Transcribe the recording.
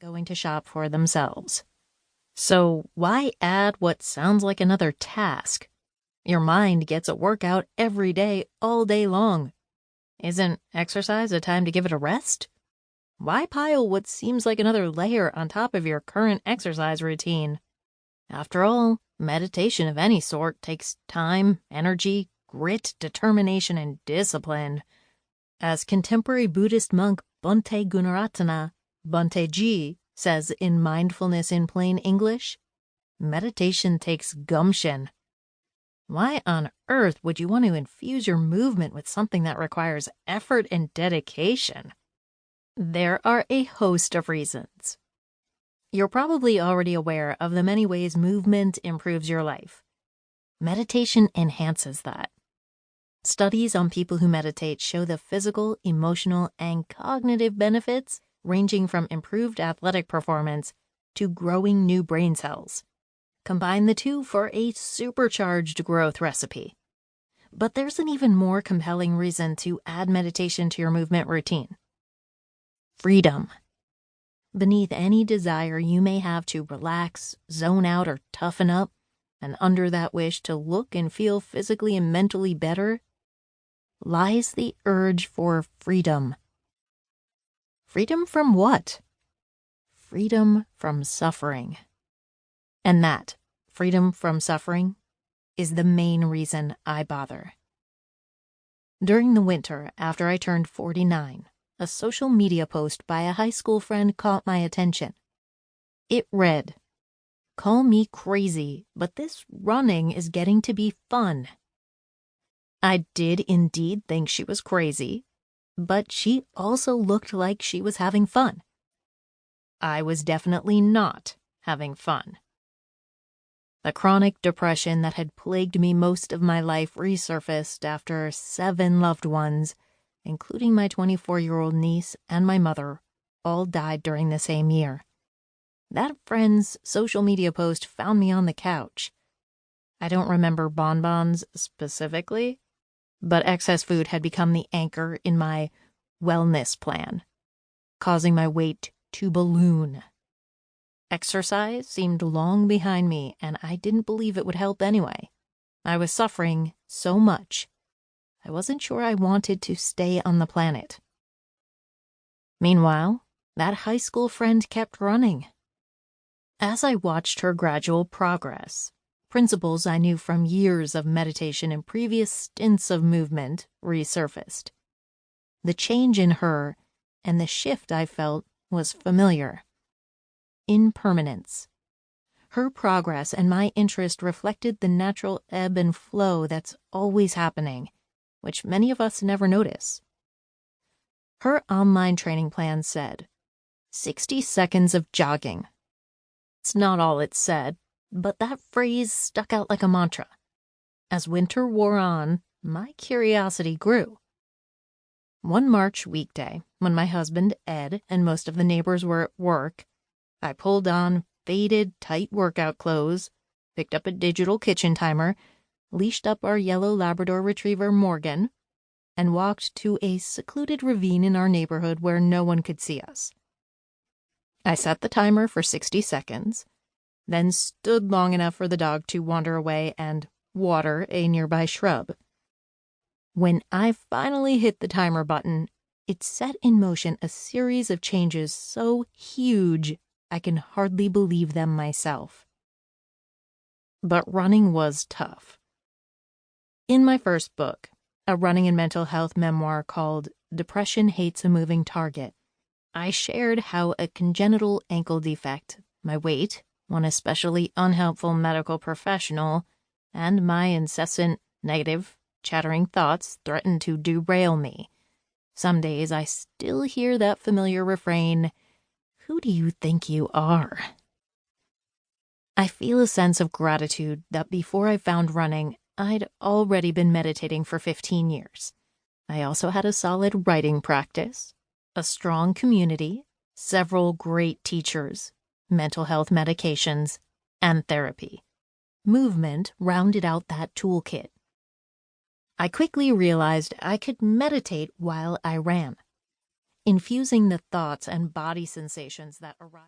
going to shop for themselves. So why add what sounds like another task? Your mind gets a workout every day, all day long. Isn't exercise a time to give it a rest? Why pile what seems like another layer on top of your current exercise routine? After all, meditation of any sort takes time, energy, grit, determination, and discipline. As contemporary Buddhist monk Bhante Gunaratana, Bhante Ji, says in Mindfulness in Plain English, meditation takes gumption. Why on earth would you want to infuse your movement with something that requires effort and dedication? There are a host of reasons. You're probably already aware of the many ways movement improves your life. Meditation enhances that. Studies on people who meditate show the physical, emotional, and cognitive benefits ranging from improved athletic performance to growing new brain cells. Combine the two for a supercharged growth recipe. But there's an even more compelling reason to add meditation to your movement routine. Freedom. Beneath any desire you may have to relax, zone out, or toughen up, and under that wish to look and feel physically and mentally better, lies the urge for freedom. Freedom from what? Freedom from suffering. And that, freedom from suffering, is the main reason I bother. During the winter, after I turned 49, a social media post by a high school friend caught my attention. It read, "Call me crazy, but this running is getting to be fun." I did indeed think she was crazy, but she also looked like she was having fun. I was definitely not having fun. The chronic depression that had plagued me most of my life resurfaced after 7 loved ones, including my 24-year-old niece and my mother, all died during the same year. That friend's social media post found me on the couch. I don't remember bonbons specifically, but excess food had become the anchor in my wellness plan, causing my weight to balloon. Exercise seemed long behind me, and I didn't believe it would help anyway. I was suffering so much, I wasn't sure I wanted to stay on the planet. Meanwhile, that high school friend kept running. As I watched her gradual progress, principles I knew from years of meditation and previous stints of movement resurfaced. The change in her and the shift I felt was familiar. Impermanence. Her progress and my interest reflected the natural ebb and flow that's always happening, which many of us never notice. Her online training plan said, 60 seconds of jogging. It's not all it said, but that phrase stuck out like a mantra. As winter wore on, my curiosity grew. One March weekday, when my husband, Ed, and most of the neighbors were at work, I pulled on faded, tight workout clothes, picked up a digital kitchen timer, leashed up our yellow Labrador retriever, Morgan, and walked to a secluded ravine in our neighborhood where no one could see us. I set the timer for 60 seconds, then stood long enough for the dog to wander away and water a nearby shrub. When I finally hit the timer button, it set in motion a series of changes so huge I can hardly believe them myself. But running was tough. In my first book, a running and mental health memoir called Depression Hates a Moving Target, I shared how a congenital ankle defect, my weight, one especially unhelpful medical professional, and my incessant, negative, chattering thoughts threatened to derail me. Some days I still hear that familiar refrain, "Who do you think you are?" I feel a sense of gratitude that before I found running, I'd already been meditating for 15 years. I also had a solid writing practice, a strong community, several great teachers, mental health medications, and therapy. Movement rounded out that toolkit. I quickly realized I could meditate while I ran, infusing the thoughts and body sensations that arise.